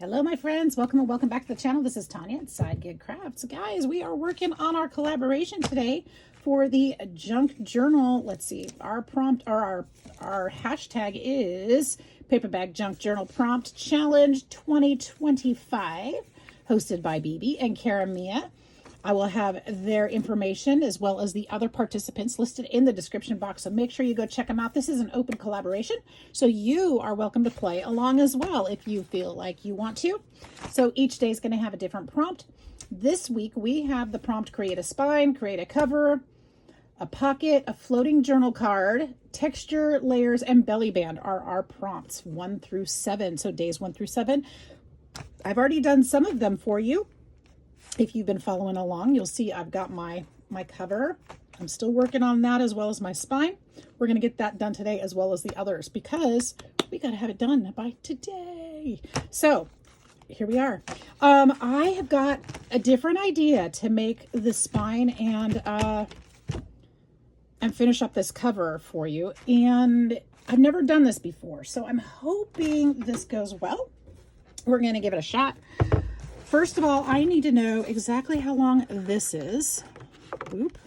Hello, my friends. Welcome and welcome back to the channel. This is Tanya at Side Gig Crafts. Guys, we are working on our collaboration today for the junk journal. Let's see. Our prompt or our hashtag is Paper Bag Junk Journal Prompt Challenge 2025, hosted by BB and Cara Mia. I will have their information as well as the other participants listed in the description box, so make sure you go check them out. This is an open collaboration, so you are welcome to play along as well if you feel like you want to. So each day is going to have a different prompt. This week we have the prompt: create a spine, create a cover, a pocket, a floating journal card, texture, layers, and belly band are our prompts 1 through 7. So days 1 through 7. I've already done some of them for you. If you've been following along, you'll see I've got my cover. I'm still working on that as well as my spine. We're going to get that done today as well as the others because we got to have it done by today. So here we are. I have got a different idea to make the spine and finish up this cover for you. And I've never done this before, so I'm hoping this goes well. We're going to give it a shot. First of all, I need to know exactly how long this is. Oop.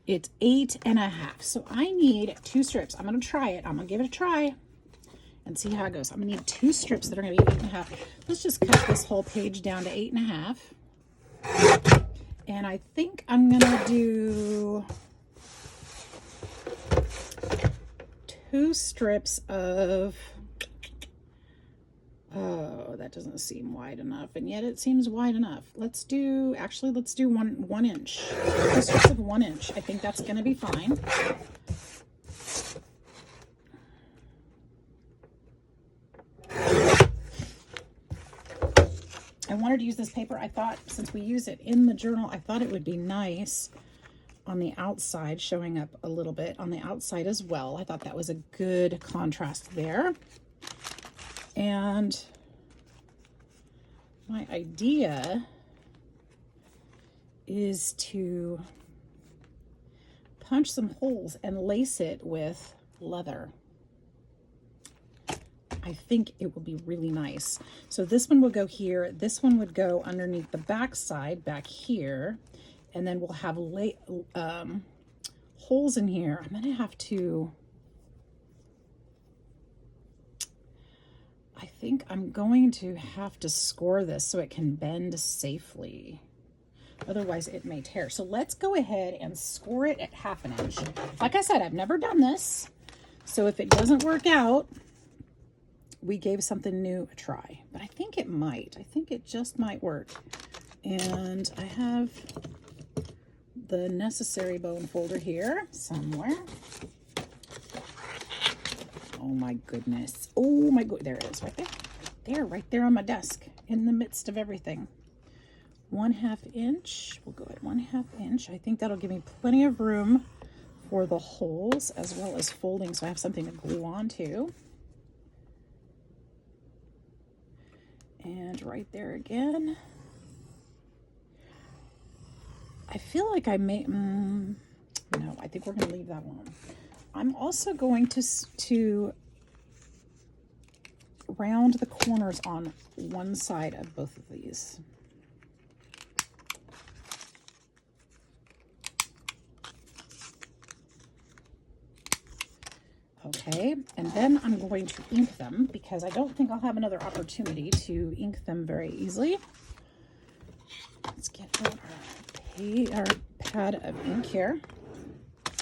It's 8.5. So I need 2 strips. I'm going to try it. I'm going to give it a try and see how it goes. I'm going to need 2 strips that are going to be 8.5. Let's just cut this whole page down to 8.5. And I think I'm going to do 2 strips of... Oh, that doesn't seem wide enough, and yet it seems wide enough. Let's do 1 inch. 2 strips of 1 inch. I think that's going to be fine. I wanted to use this paper. I thought, since we use it in the journal, I thought it would be nice on the outside, showing up a little bit on the outside as well. I thought that was a good contrast there. And my idea is to punch some holes and lace it with leather. I think it will be really nice. So this one will go here. This one would go underneath the back side back here. And then we'll have holes in here. I'm going to have to... I think I'm going to have to score this so it can bend safely. Otherwise it may tear. So let's go ahead and score it at 1/2 inch. Like I said, I've never done this. So if it doesn't work out, we gave something new a try. But I think it might. I think it just might work. And I have the necessary bone folder here somewhere. Oh my goodness. Oh my god. There it is, right there. Right there on my desk in the midst of everything. 1/2 inch. We'll go at 1/2 inch. I think that'll give me plenty of room for the holes as well as folding, so I have something to glue on to. And right there again. I feel like I may... no, I think we're going to leave that alone. I'm also going to round the corners on one side of both of these. Okay, and then I'm going to ink them because I don't think I'll have another opportunity to ink them very easily. Let's get out our pad of ink here.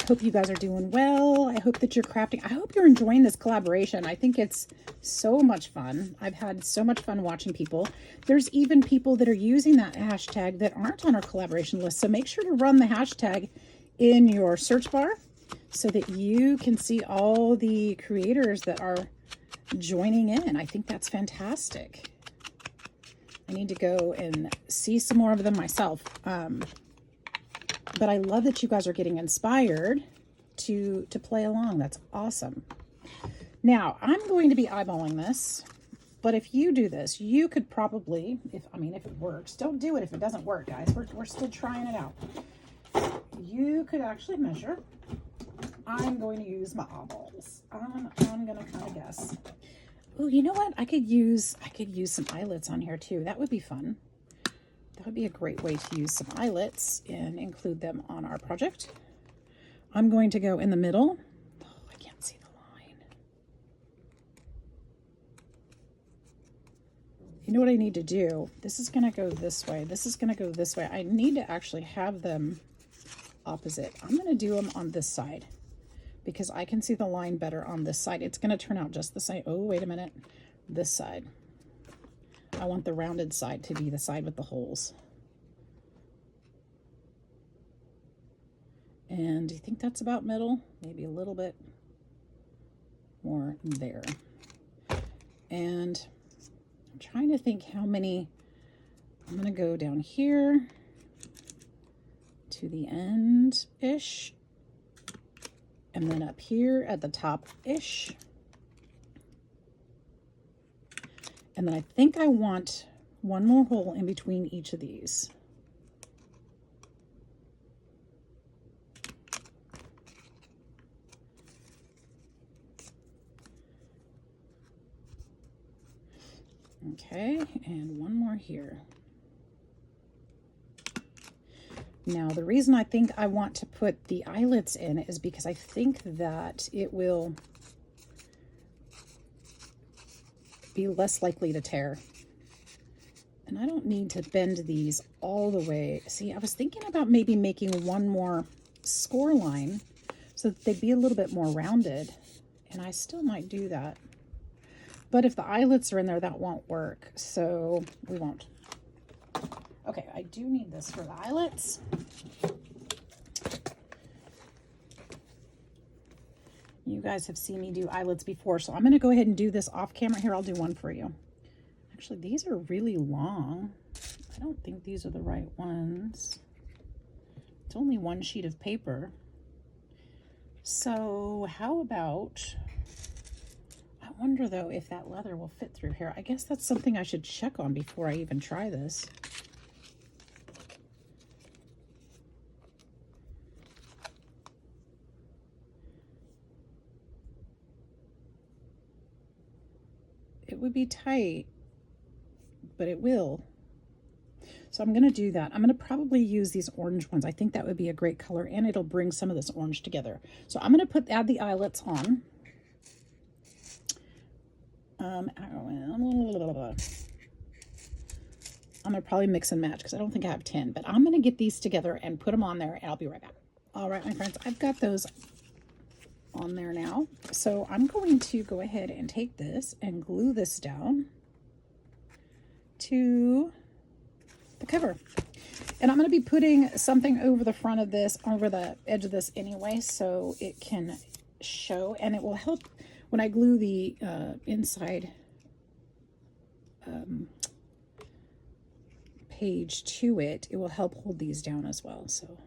Hope you guys are doing well. I hope that you're crafting. I hope you're enjoying this collaboration. I think it's so much fun. I've had so much fun watching people. There's even people that are using that hashtag that aren't on our collaboration list. So make sure to run the hashtag in your search bar so that you can see all the creators that are joining in. I think that's fantastic. I need to go and see some more of them myself. But I love that you guys are getting inspired to play along. That's awesome. Now, I'm going to be eyeballing this, but if you do this, you could probably, if it works, don't do it if it doesn't work, guys. We're still trying it out. You could actually measure. I'm going to use my eyeballs. I'm going to kind of guess. Oh, you know what? I could use some eyelets on here too. That would be fun. That would be a great way to use some eyelets and include them on our project. I'm going to go in the middle. Oh, I can't see the line. You know what I need to do? This is going to go this way. This is going to go this way. I need to actually have them opposite. I'm going to do them on this side because I can see the line better on this side. It's going to turn out just the same. Oh, wait a minute. This side. I want the rounded side to be the side with the holes. And do you think that's about middle? Maybe a little bit more there. And I'm trying to think how many. I'm going to go down here to the end-ish. And then up here at the top-ish. And then I think I want one more hole in between each of these. Okay, and one more here. Now, the reason I think I want to put the eyelets in is because I think that it will be less likely to tear. And I don't need to bend these all the way. See, I was thinking about maybe making one more score line so that they'd be a little bit more rounded. And I still might do that. But if the eyelets are in there, that won't work. So we won't. Okay, I do need this for the eyelets. You guys have seen me do eyelets before, so I'm going to go ahead and do this off camera. Here, I'll do one for you. Actually, these are really long. I don't think these are the right ones. It's only one sheet of paper. So how about, I wonder though if that leather will fit through here. I guess that's something I should check on before I even try this. It would be tight, but it will. So I'm going to do that. I'm going to probably use these orange ones. I think that would be a great color, and it'll bring some of this orange together. So I'm going to add the eyelets on. I'm going to probably mix and match because I don't think I have 10, but I'm going to get these together and put them on there, and I'll be right back. All right, my friends, I've got those on there now. So I'm going to go ahead and take this and glue this down to the cover. And I'm going to be putting something over the front of this, over the edge of this anyway, so it can show, and it will help when I glue the inside page to it. It will help hold these down as well. So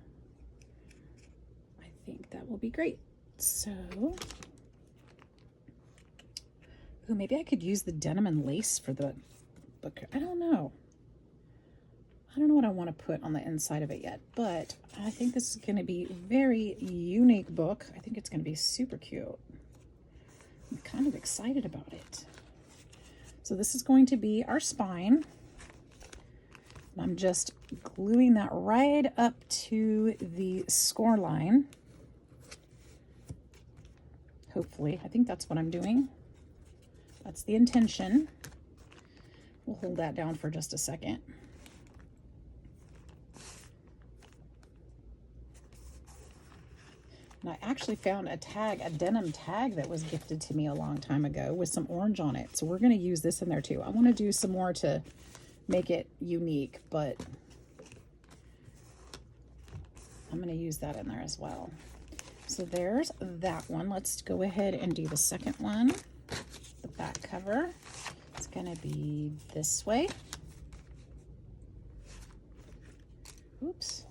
I think that will be great. So, ooh, maybe I could use the denim and lace for the book. I don't know. I don't know what I want to put on the inside of it yet, but I think this is going to be a very unique book. I think it's going to be super cute. I'm kind of excited about it. So this is going to be our spine. And I'm just gluing that right up to the score line. Hopefully, I think that's what I'm doing. That's the intention. We'll hold that down for just a second. And I actually found a tag, a denim tag that was gifted to me a long time ago with some orange on it. So we're going to use this in there too. I want to do some more to make it unique, but I'm going to use that in there as well. So there's that one. Let's go ahead and do the second one. The back cover. It's going to be this way. Oops.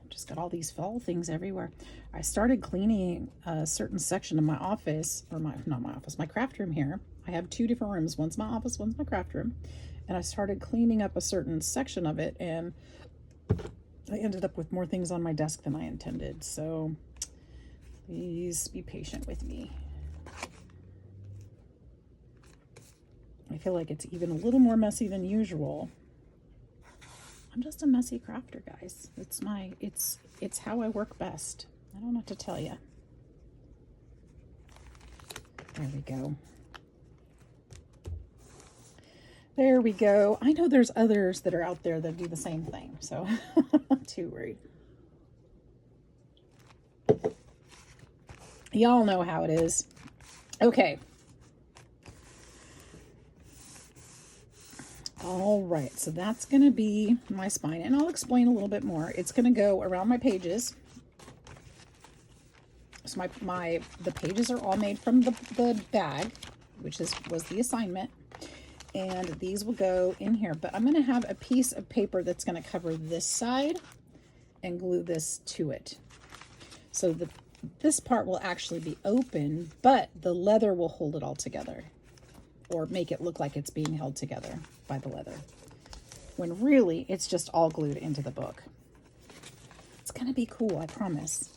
I just got all these fall things everywhere. I started cleaning a certain section of my office, or not my office, my craft room here. I have two different rooms. One's my office, one's my craft room. And I started cleaning up a certain section of it, and I ended up with more things on my desk than I intended. So please be patient with me. I feel like it's even a little more messy than usual. I'm just a messy crafter, guys. It's how I work best. I don't know what to tell you. There we go. There we go. I know there's others that are out there that do the same thing, so I'm not too worried. Y'all know how it is. Okay. All right, so that's going to be my spine, and I'll explain a little bit more. It's going to go around my pages. So the pages are all made from the bag, which was the assignment, and these will go in here. But I'm going to have a piece of paper that's going to cover this side and glue this to it. So this part will actually be open, but the leather will hold it all together, or make it look like it's being held together by the leather, when really it's just all glued into the book. It's gonna be cool, I promise.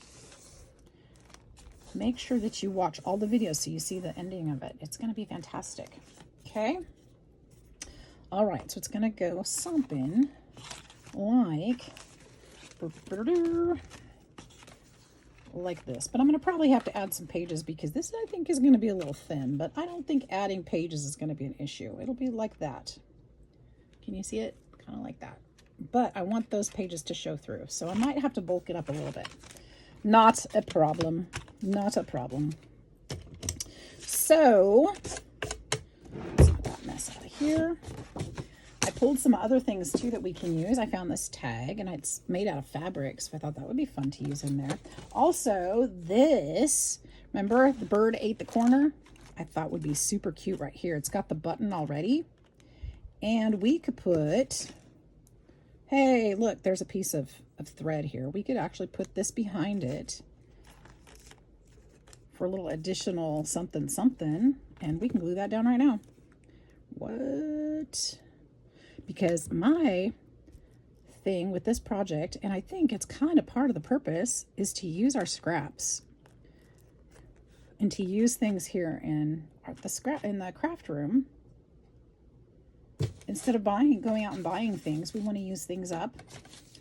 Make sure that you watch all the videos so you see the ending of it. It's gonna be fantastic. Okay. All right, so it's gonna go something like this, but I'm going to probably have to add some pages because this I think is going to be a little thin, but I don't think adding pages is going to be an issue. It'll be like that. Can you see it? Kind of like that. But I want those pages to show through, so I might have to bulk it up a little bit. Not a problem. Not a problem. So let's get that mess out of here. I pulled some other things too that we can use. I found this tag and it's made out of fabric, so I thought that would be fun to use in there. Also, this, remember the bird ate the corner? I thought would be super cute right here. It's got the button already. And we could put, hey, look, there's a piece of thread here. We could actually put this behind it for a little additional something, and we can glue that down right now. What? Because my thing with this project, and I think it's kind of part of the purpose, is to use our scraps and to use things here in the craft room. Instead of going out and buying things, we want to use things up.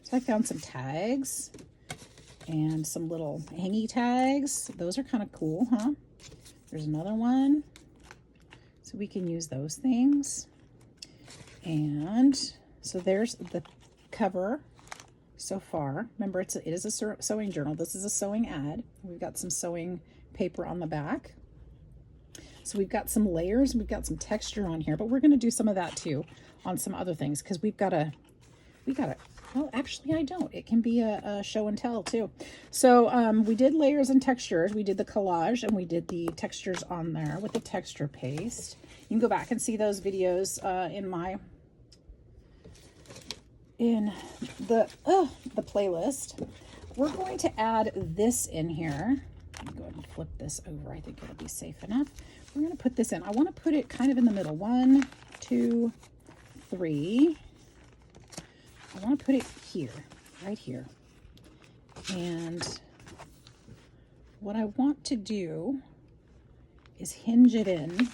So I found some tags and some little hangy tags. Those are kind of cool, huh? There's another one. So we can use those things. And so there's the cover so far. Remember, it is a sewing journal. This is a sewing ad. We've got some sewing paper on the back. So we've got some layers, we've got some texture on here, but we're going to do some of that too on some other things, because we got to, well, actually I don't. It can be a show and tell too. So we did layers and textures. We did the collage and we did the textures on there with the texture paste. You can go back and see those videos in the playlist. We're going to add this in here. I'm going to go ahead and flip this over. I think it'll be safe enough. We're going to put this in. I want to put it kind of in the middle. 1, 2, 3. I want to put it here, right here. And what I want to do is hinge it in.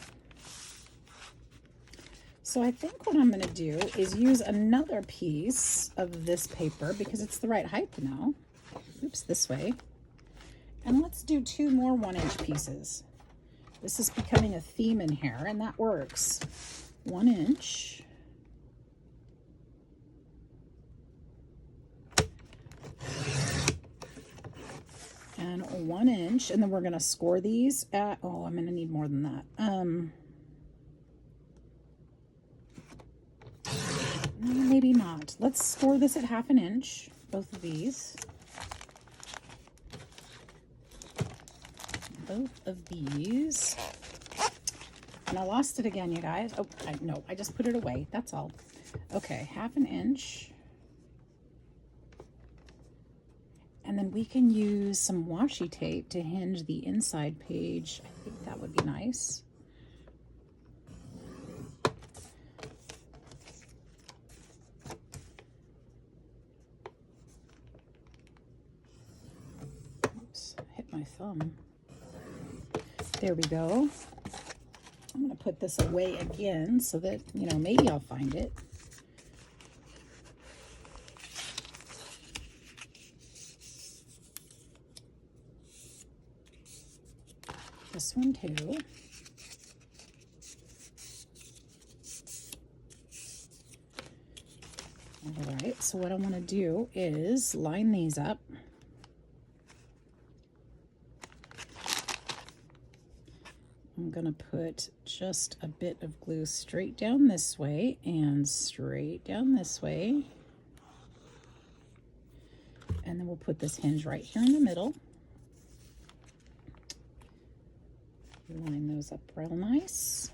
So I think what I'm going to do is use another piece of this paper because it's the right height now. Oops, this way. And let's do 2 more 1-inch pieces. This is becoming a theme in here, and that works. 1 inch. And 1 inch, and then we're going to score these at, oh, I'm going to need more than that. Maybe not. Let's score this at 1/2 inch, both of these. Both of these. And I lost it again, you guys. Oh, no, I just put it away. That's all. Okay, 1/2 inch. And then we can use some washi tape to hinge the inside page. I think that would be nice. Oops, I hit my thumb. There we go. I'm going to put this away again so that, you know, maybe I'll find it. This one too. All right, so what I want to do is line these up. I'm going to put just a bit of glue straight down this way and straight down this way. And then we'll put this hinge right here in the middle. Line those up real nice.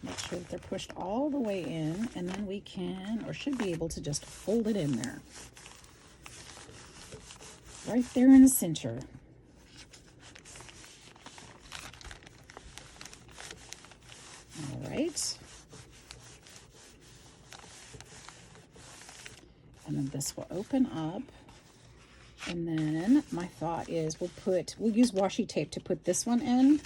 Make sure that they're pushed all the way in, and then we can, or should be able to, just fold it in there. Right there in the center. All right. And then this will open up. And then my thought is we'll use washi tape to put this one in,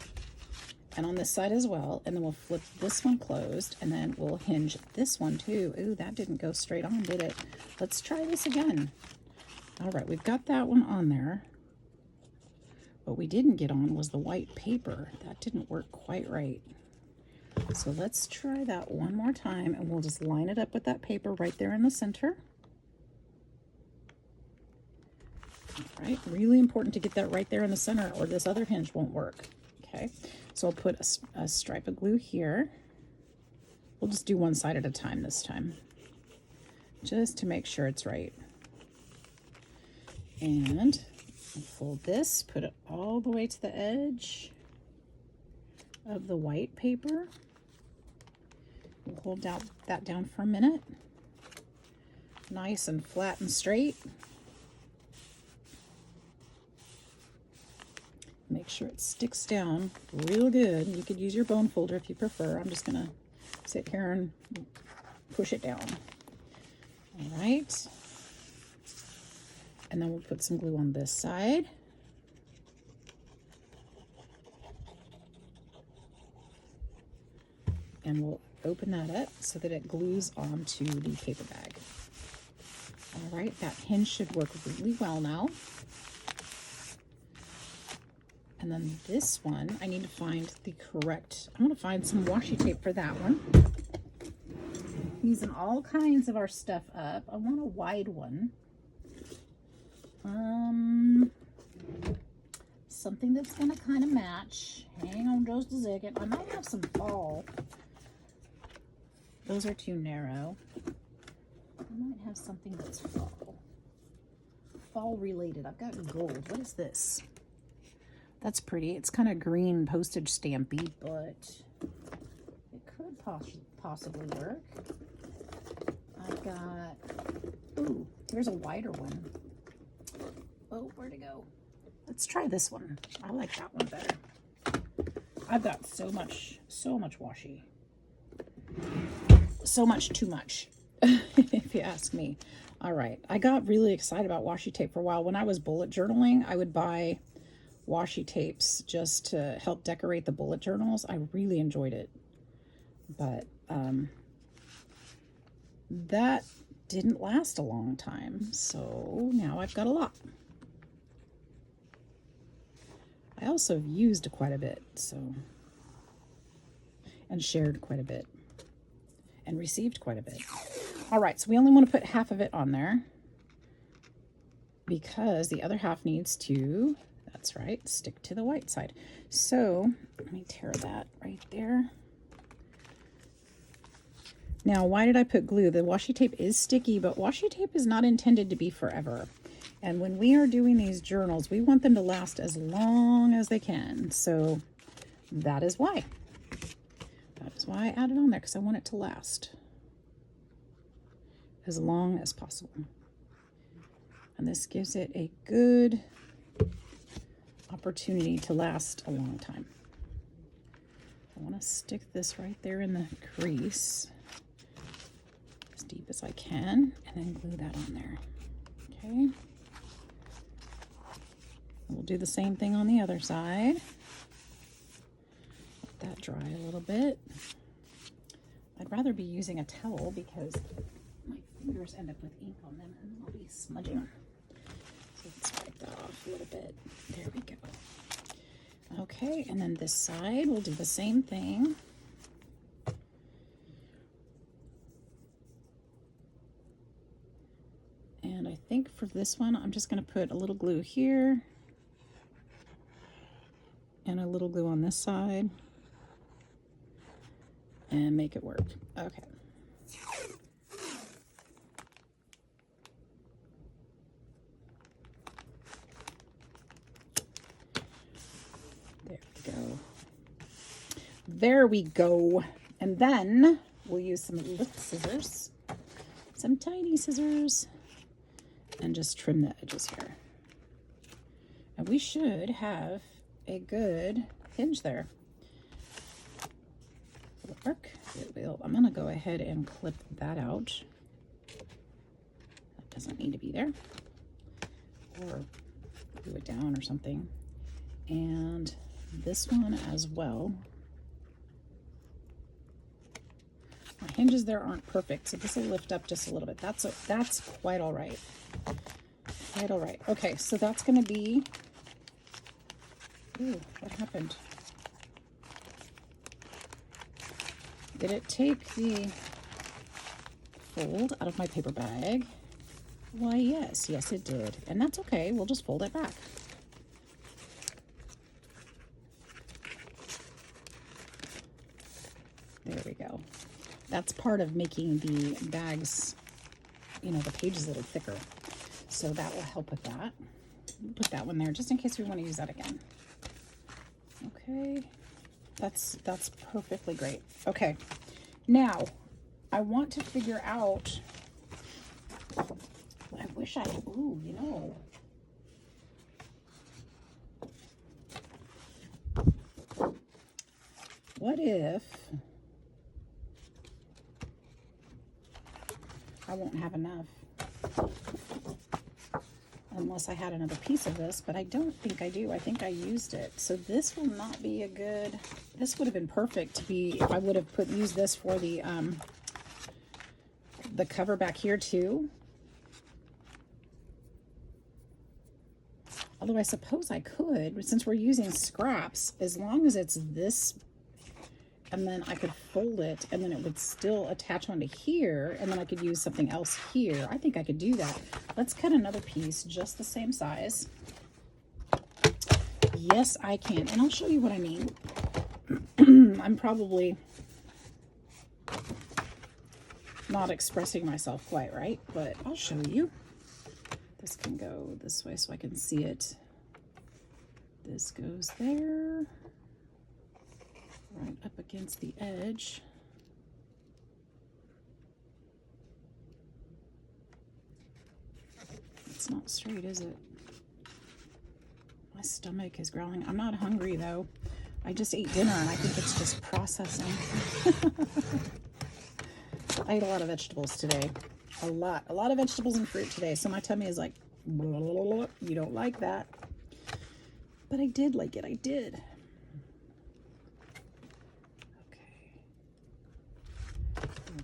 and on this side as well, and then we'll flip this one closed, and then we'll hinge this one too. Ooh, that didn't go straight on, did it? Let's try this again. All right, we've got that one on there. What we didn't get on was the white paper. That didn't work quite right. So let's try that one more time, and we'll just line it up with that paper right there in the center. All right, really important to get that right there in the center, or this other hinge won't work. Okay, so I'll put a stripe of glue here. We'll just do one side at a time this time, just to make sure it's right. And I'll fold this, put it all the way to the edge of the white paper. We'll hold that down for a minute. Nice and flat and straight. Make sure it sticks down real good. You could use your bone folder if you prefer. I'm just gonna sit here and push it down. All right. And then we'll put some glue on this side. And we'll open that up so that it glues onto the paper bag. All right, that hinge should work really well now. And then this one, I need to find the correct, I'm gonna find some washi tape for that one. Using all kinds of our stuff up. I want a wide one. Something that's gonna kind of match. Hang on just a second. I might have some fall. Those are too narrow. I might have something that's fall related. I've got gold. What is this? That's pretty. It's kind of green postage stampy, but it could possibly work. I've got, ooh, here's a wider one. Oh, where'd it go? Let's try this one. I like that one better. I've got so much washi. So much too much, if you ask me. All right, I got really excited about washi tape for a while. When I was bullet journaling, I would buy washi tapes just to help decorate the bullet journals. I really enjoyed it, but that didn't last a long time, so now I've got a lot. I also have used quite a bit, so, and shared quite a bit, and received quite a bit. All right, so we only want to put half of it on there because the other half needs to, that's right, stick to the white side. So let me tear that right there. Now, why did I put glue? The washi tape is sticky, but washi tape is not intended to be forever. And when we are doing these journals, we want them to last as long as they can. So that is why. That is why I added on there, because I want it to last as long as possible. And this gives it a good opportunity to last a long time. I want to stick this right there in the crease as deep as I can, and then glue that on there. Okay. We'll do the same thing on the other side. that dry a little bit. I'd rather be using a towel because my fingers end up with ink on them and I'll be smudging. So let's wipe that off a little bit. There we go. Okay, and then this side we'll do the same thing. And I think for this one, I'm just going to put a little glue here and a little glue on this side and make it work. Okay. There we go. There we go. And then we'll use some little scissors, some tiny scissors, and just trim the edges here. And we should have a good hinge there. Will it work? It will. I'm going to go ahead and clip that out. That doesn't need to be there. Or glue it down or something. And this one as well. My hinges there aren't perfect, so this will lift up just a little bit. That's quite all right. Quite all right. Okay, so that's going to be... Ooh, what happened? Did it take the fold out of my paper bag? Why, yes. Yes, it did. And that's okay. We'll just fold it back. There we go. That's part of making the bags, you know, the pages a little thicker. So that will help with that. Put that one there just in case we want to use that again. Okay, that's perfectly great. Okay, now I want to figure out, I wish I, ooh, you know, what if I won't have enough unless I had another piece of this, but I don't think I do. I think I used it. So this will not be a good, this would have been perfect to be, if I would have used this for the cover back here too. Although I suppose I could, since we're using scraps, as long as it's this, and then I could fold it, and then it would still attach onto here, and then I could use something else here. I think I could do that. Let's cut another piece just the same size. Yes, I can, and I'll show you what I mean. I'm probably not expressing myself quite right, but I'll show you. This can go this way so I can see it. This goes there. Right up against the edge. It's not straight, is it? My stomach is growling. I'm not hungry though. I just ate dinner and I think it's just processing. I ate a lot of vegetables today. A lot of vegetables and fruit today. So my tummy is like, blah, blah, blah. You don't like that. But I did like it. I did.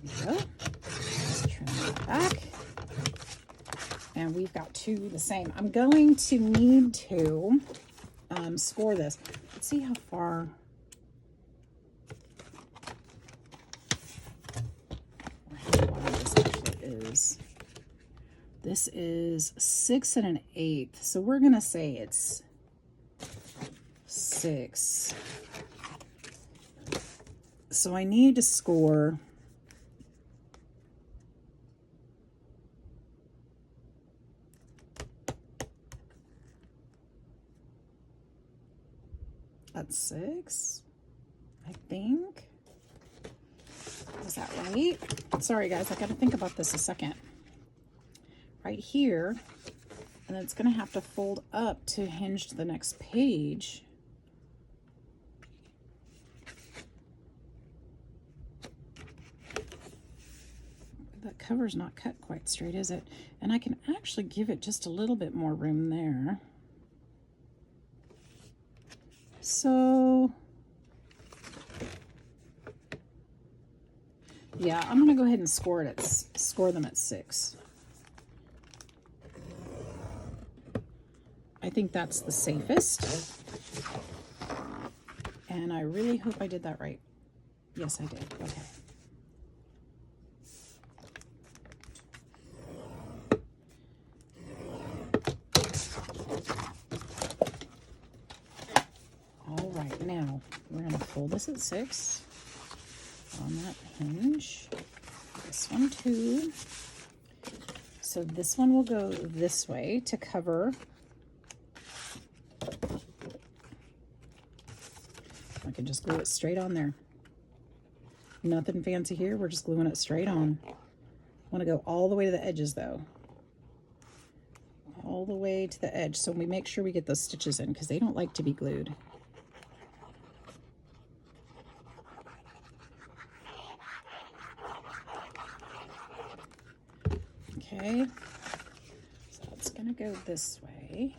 There we go. Trim that back. And we've got two the same. I'm going to need to score this. Let's see how far. Or how wide this actually is. This is 6 1/8. So we're going to say it's 6. So I need to score at 6, I think. Is that right? Sorry guys, I gotta think about this a second. Right here, and then it's gonna have to fold up to hinge to the next page. That cover's not cut quite straight, is it? And I can actually give it just a little bit more room there. So Yeah, I'm going to go ahead and score them at 6. I think that's the safest. And I really hope I did that right. Yes, I did. Okay. All right, now we're going to fold this at 6 on that hinge. This one too. So this one will go this way to cover. I can just glue it straight on there. Nothing fancy here. We're just gluing it straight on. I want to go all the way to the edges though. All the way to the edge. So we make sure we get those stitches in because they don't like to be glued. Okay. So it's going to go this way.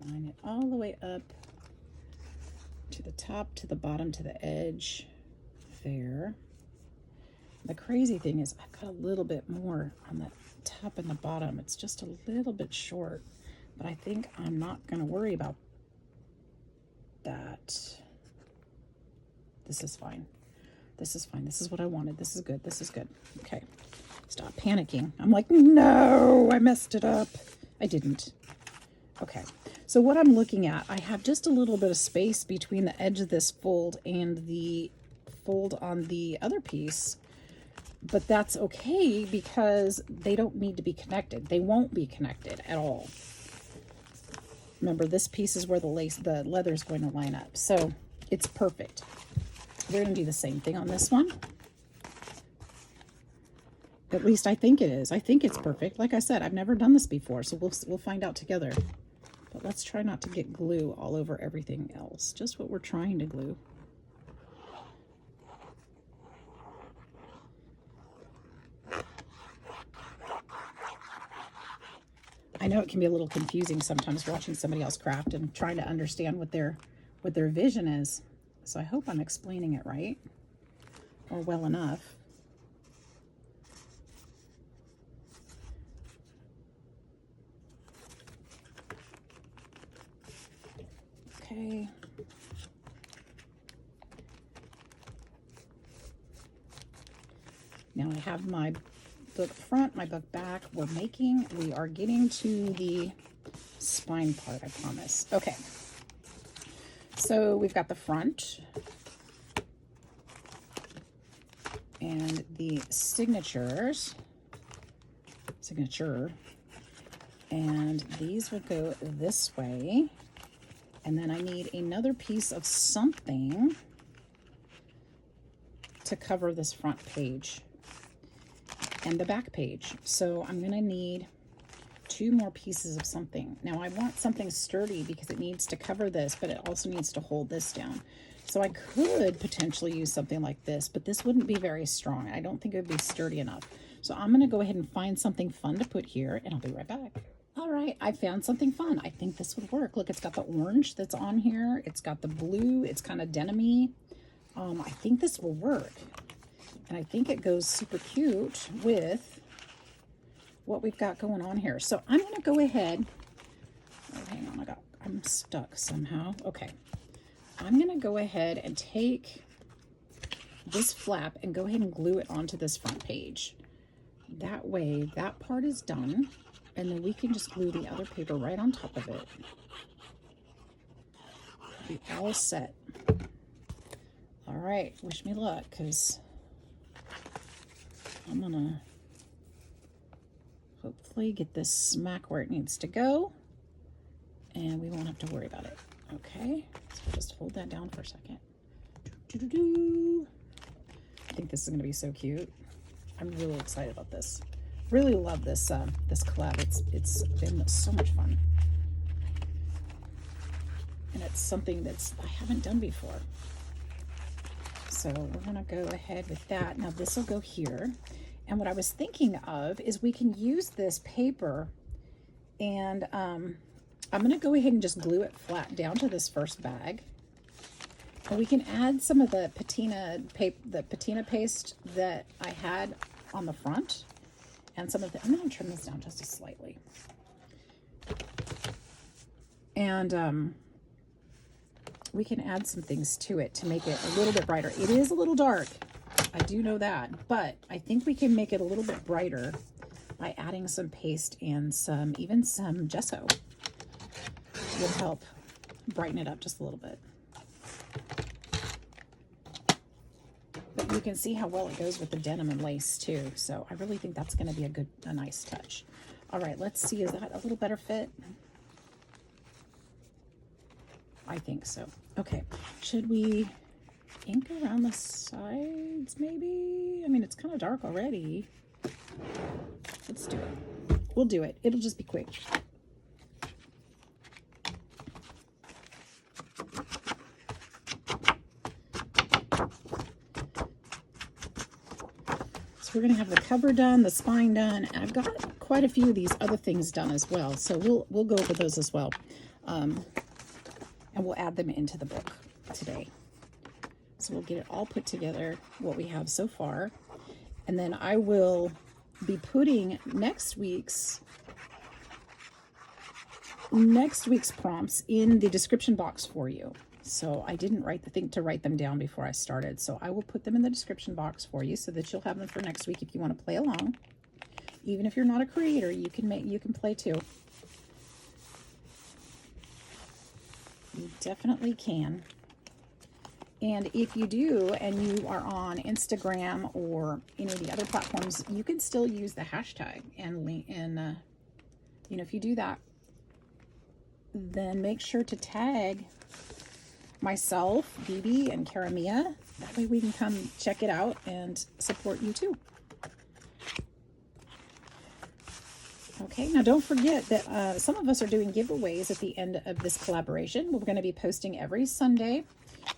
Line it all the way up to the top, to the bottom, to the edge there. The crazy thing is I've got a little bit more on the top and the bottom. It's just a little bit short, but I think I'm not going to worry about that. This is fine. This is fine. This is what I wanted. This is good. This is good. Okay. Stop panicking. I'm like, no, I messed it up. I didn't. Okay. So what I'm looking at, I have just a little bit of space between the edge of this fold and the fold on the other piece, but that's okay because they don't need to be connected. They won't be connected at all. Remember, this piece is where the leather is going to line up. So it's perfect. We're going to do the same thing on this one. At least I think it is. I think it's perfect. Like I said, I've never done this before, so we'll find out together. But let's try not to get glue all over everything else. Just what we're trying to glue. I know it can be a little confusing sometimes watching somebody else craft and trying to understand what their vision is. So I hope I'm explaining it right or well enough. Okay. Now I have my book front, my book back. We are getting to the spine part, I promise. Okay. So we've got the front and the signature, and these will go this way. And then I need another piece of something to cover this front page and the back page. So I'm going to need 2 more pieces of something. Now I want something sturdy because it needs to cover this, but it also needs to hold this down. So I could potentially use something like this, but this wouldn't be very strong. I don't think it would be sturdy enough. So I'm going to go ahead and find something fun to put here, and I'll be right back. All right, I found something fun. I think this would work. Look, it's got the orange that's on here. It's got the blue. It's kind of denim-y. I think this will work. And I think it goes super cute with what we've got going on here. So I'm going to go ahead. Oh, hang on. I'm stuck somehow. Okay. I'm going to go ahead and take this flap and go ahead and glue it onto this front page. That way, that part is done. And then we can just glue the other paper right on top of it. Be all set. All right, wish me luck, because I'm gonna hopefully get this smack where it needs to go, and we won't have to worry about it. Okay, so just hold that down for a second. I think this is gonna be so cute. I'm really excited about this. Really love this this collab. It's been so much fun, and it's something that's I haven't done before. So we're gonna go ahead with that. Now this will go here, and what I was thinking of is we can use this paper, and I'm gonna go ahead and just glue it flat down to this first bag, we can add some of the patina paste that I had on the front, and some of the, I'm going to trim this down just slightly. And we can add some things to it to make it a little bit brighter. It is a little dark, I do know that, but I think we can make it a little bit brighter by adding some paste and even some gesso. Will help brighten it up just a little bit. But you can see how well it goes with the denim and lace too. So I really think that's going to be a nice touch. All right, let's see. Is that a little better fit? I think so. Okay, should we ink around the sides maybe? I mean, it's kind of dark already. Let's do it. We'll do it. It'll just be quick. So we're going to have the cover done, the spine done, and I've got quite a few of these other things done as well. So we'll go over those as well. And we'll add them into the book today. So we'll get it all put together, what we have so far. And then I will be putting next week's prompts in the description box for you. So I didn't think to write them down before I started. So I will put them in the description box for you so that you'll have them for next week if you want to play along. Even if you're not a creator, you can play too. You definitely can. And if you do, and you are on Instagram or any of the other platforms, you can still use the hashtag and link. And you know, if you do that, then make sure to tag myself, Bibi, and Karamia. That way we can come check it out and support you too. Okay, now don't forget that some of us are doing giveaways at the end of this collaboration. We're going to be posting every Sunday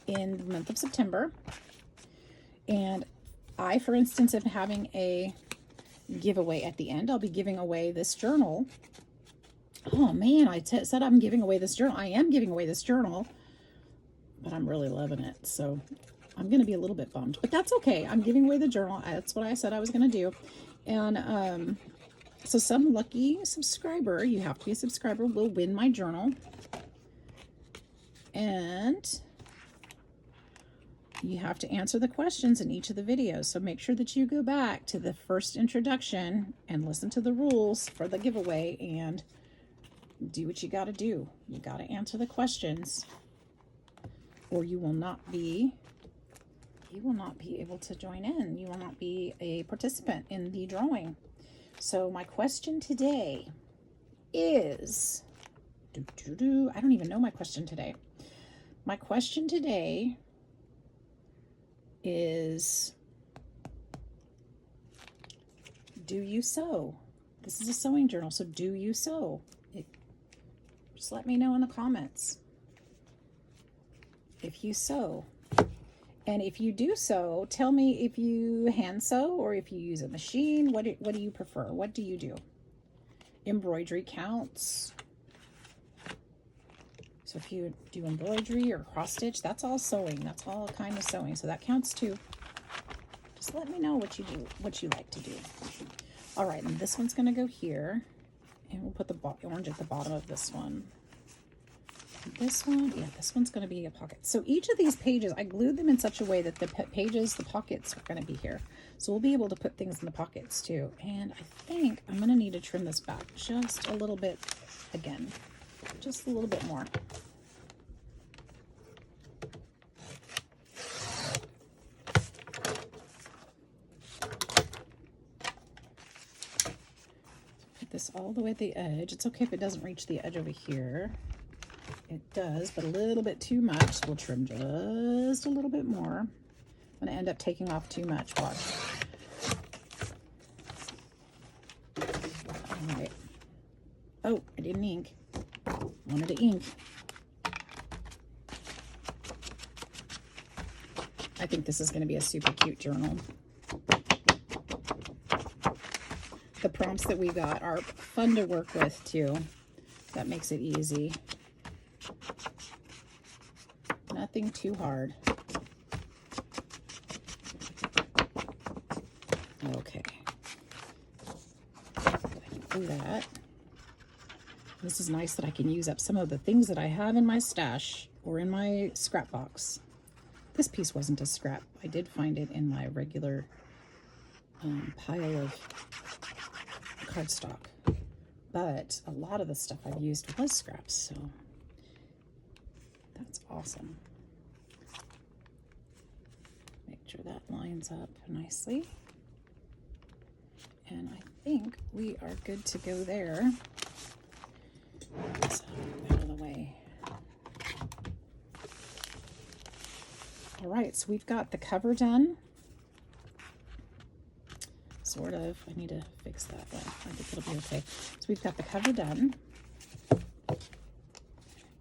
in the month of September. And I, for instance, am having a giveaway at the end. I'll be giving away this journal. Oh man, I said I'm giving away this journal. I am giving away this journal, but I'm really loving it. So I'm going to be a little bit bummed, but that's okay. I'm giving away the journal. That's what I said I was going to do. And so some lucky subscriber, you have to be a subscriber, will win my journal. And you have to answer the questions in each of the videos. So make sure that you go back to the first introduction and listen to the rules for the giveaway and do what you got to do. You got to answer the questions, or you will not be able to join in. You will not be a participant in the drawing. So my question today is, I don't even know my question today. My question today is, do you sew? This is a sewing journal, so do you sew? Just let me know in the comments if you sew. And if you do sew, tell me if you hand sew or if you use a machine. What do you prefer? What do you do? Embroidery counts. So if you do embroidery or cross stitch, that's all sewing. That's all kind of sewing. So that counts too. Just let me know what you do, what you like to do. All right, and this one's going to go here. And we'll put the orange at the bottom of this one. This one, yeah, this one's going to be a pocket. So each of these pages, I glued them in such a way that the pockets are going to be here. So we'll be able to put things in the pockets too. And I think I'm going to need to trim this back just a little bit again. Just a little bit more. Put this all the way at the edge. It's okay if it doesn't reach the edge over here. It does, but a little bit too much. So we'll trim just a little bit more. I'm going to end up taking off too much. Watch. All right. Oh, I didn't ink. Wanted to ink. I think this is going to be a super cute journal. The prompts that we got are fun to work with too. That makes it easy. nothing too hard. Okay. I can do that. This is nice that I can use up some of the things that I have in my stash or in my scrap box. This piece wasn't a scrap. I did find it in my regular pile of cardstock. But a lot of the stuff I've used was scraps, so that's awesome. Make sure that lines up nicely. And I think we are good to go there. So out of the way. All right, so we've got the cover done. Sort of. I need to fix that one. I think it'll be okay. So we've got the cover done.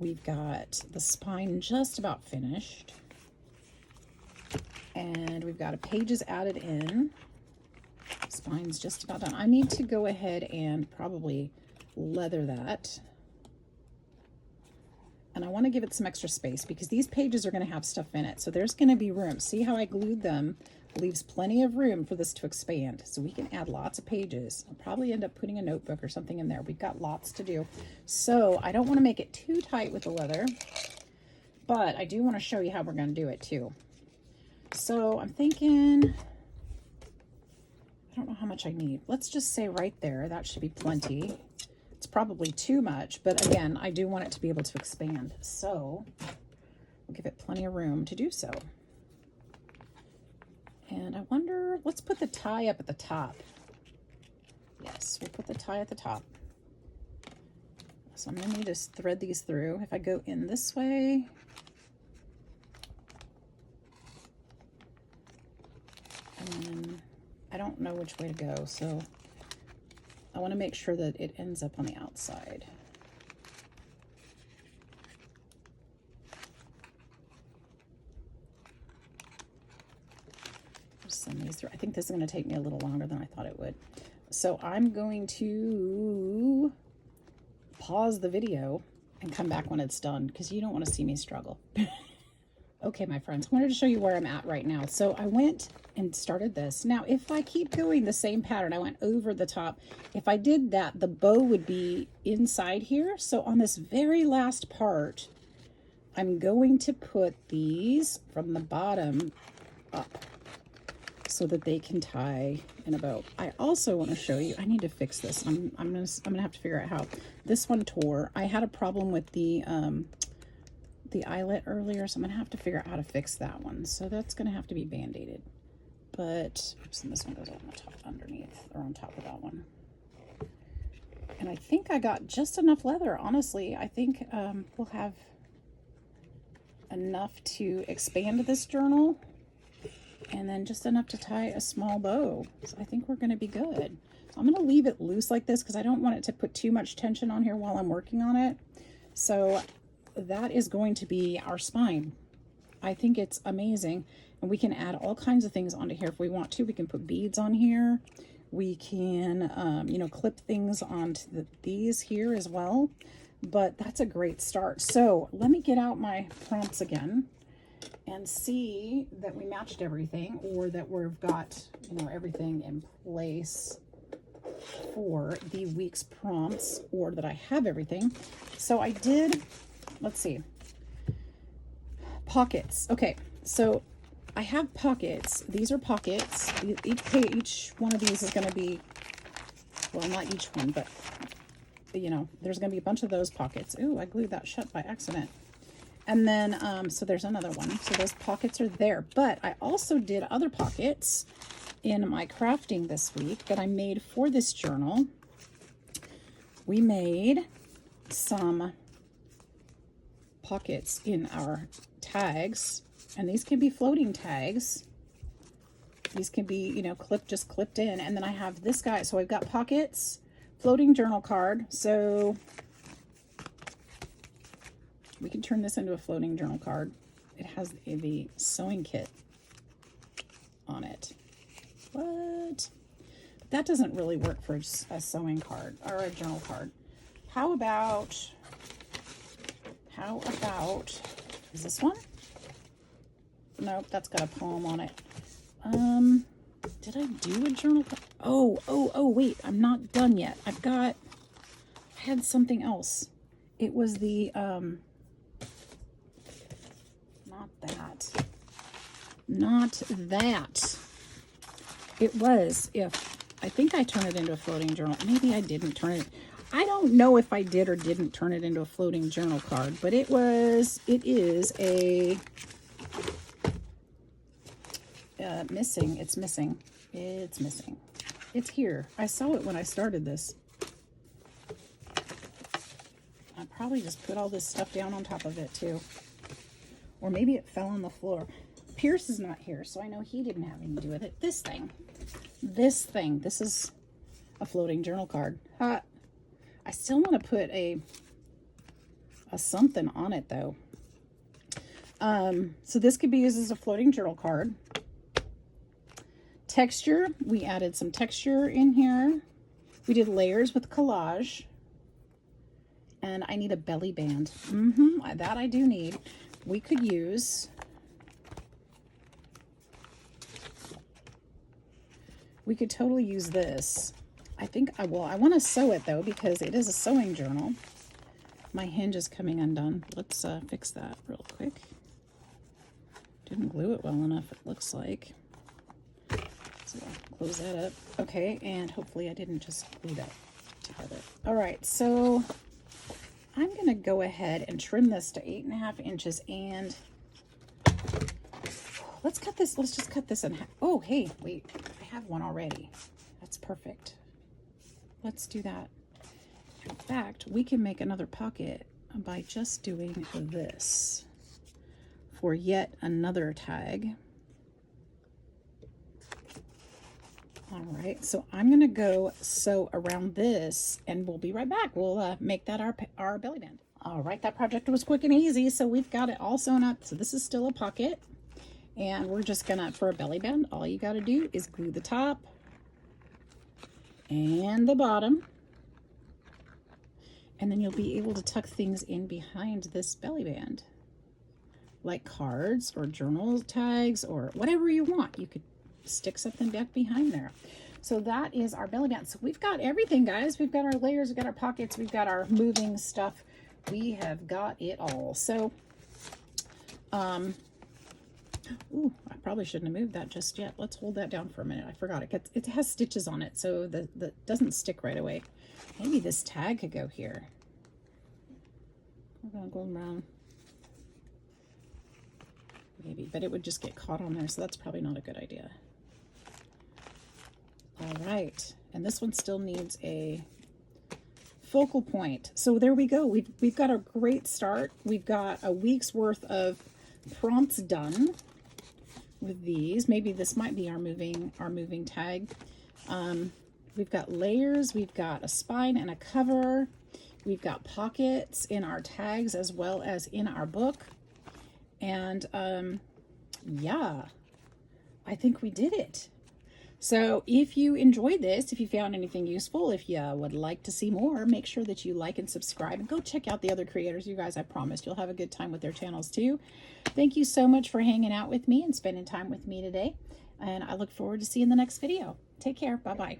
We've got the spine just about finished. And we've got pages added in. Spine's just about done. I need to go ahead and probably leather that. And I want to give it some extra space because these pages are going to have stuff in it. So there's going to be room. See how I glued them? Leaves plenty of room for this to expand. So we can add lots of pages. I'll probably end up putting a notebook or something in there. We've got lots to do. So I don't want to make it too tight with the leather, but I do want to show you how we're going to do it too. So I'm thinking, I don't know how much I need. Let's just say right there, that should be plenty. It's probably too much, but again, I do want it to be able to expand. So we'll give it plenty of room to do so. And I wonder, let's put the tie up at the top. Yes, we'll put the tie at the top. So I'm gonna need to thread these through. If I go in this way, and then I don't know which way to go, so I want to make sure that it ends up on the outside. Just send these through. I think this is going to take me a little longer than I thought it would. So I'm going to pause the video and come back when it's done because you don't want to see me struggle. Okay, my friends, I wanted to show you where I'm at right now. So I went and started this. Now, if I keep going the same pattern, I went over the top. If I did that, the bow would be inside here. So on this very last part, I'm going to put these from the bottom up so that they can tie in a bow. I also want to show you, I need to fix this. I'm gonna have to figure out how. This one tore. I had a problem with the eyelet earlier, so I'm gonna have to figure out how to fix that one. So that's gonna have to be band-aided. But oops, and this one goes on the top underneath, or on top of that one. And I think I got just enough leather, honestly. I think we'll have enough to expand this journal, and then just enough to tie a small bow. So I think we're gonna be good. So I'm gonna leave it loose like this because I don't want it to put too much tension on here while I'm working on it. So that is going to be our spine. I think it's amazing. And we can add all kinds of things onto here if we want to. We can put beads on here. We can, you know, clip things onto these here as well. But that's a great start. So let me get out my prompts again and see that we matched everything, or that we've got, you know, everything in place for the week's prompts, or that I have everything. So I did, let's see, pockets. Okay, so I have pockets. These are pockets. Each one of these is going to be, well, not each one, but you know, there's going to be a bunch of those pockets. Ooh, I glued that shut by accident. And then, so there's another one. So those pockets are there. But I also did other pockets in my crafting this week that I made for this journal. We made some pockets in our tags, and these can be floating tags. These can be, you know, just clipped in. And then I have this guy. So I've got pockets, floating journal card. So we can turn this into a floating journal card. It has the sewing kit on it. What? That doesn't really work for a sewing card or a journal card. How about, is this one? nope, that's got a poem on it. Did I do a journal? Oh, wait, I'm not done yet. I had something else. It was the, not that. It was, I think I turned it into a floating journal. Maybe I didn't turn it. I don't know if I did or didn't turn it into a floating journal card, but it is missing. It's missing. It's here. I saw it when I started this. I probably just put all this stuff down on top of it too. Or maybe it fell on the floor. Pierce is not here, so I know he didn't have anything to do with it. This thing. This is a floating journal card. I still want to put a something on it though. So this could be used as a floating journal card. Texture, we added some texture in here. We did layers with collage. And I need a belly band. That I do need. We could use, we could totally use this. I think I want to sew it though, because it is a sewing journal. My hinge is coming undone. Let's fix that real quick. Didn't glue it well enough, it looks like. So I'll close that up. Okay, and hopefully I didn't just glue that together. All right, so I'm gonna go ahead and trim this to 8.5 inches, and let's cut this. Let's just cut this in half. Oh, hey, wait, I have one already. That's perfect. Let's do that. In fact, we can make another pocket by just doing this for yet another tag. All right, so I'm gonna go sew around this and we'll be right back. We'll make that our belly band. All right, that project was quick and easy. So we've got it all sewn up. So this is still a pocket, and we're just gonna, for a belly band, all you gotta do is glue the top and the bottom, and then you'll be able to tuck things in behind this belly band, like cards or journal tags or whatever you want. You could stick something back behind there. So that is our belly band. So we've got everything, guys. We've got our layers, we've got our pockets, we've got our moving stuff. We have got it all. So ooh, I probably shouldn't have moved that just yet. Let's hold that down for a minute. I forgot it has stitches on it, so that doesn't stick right away. Maybe this tag could go here. We're gonna go around. Maybe, but it would just get caught on there, so that's probably not a good idea. All right, and this one still needs a focal point. So there we go. We've got a great start. We've got a week's worth of prompts done with these. Maybe this might be our moving tag. We've got layers. We've got a spine and a cover. We've got pockets in our tags as well as in our book. And yeah, I think we did it. So if you enjoyed this, if you found anything useful, if you would like to see more, make sure that you like and subscribe, and go check out the other creators. You guys, I promise you'll have a good time with their channels too. Thank you so much for hanging out with me and spending time with me today. And I look forward to seeing the next video. Take care. Bye-bye.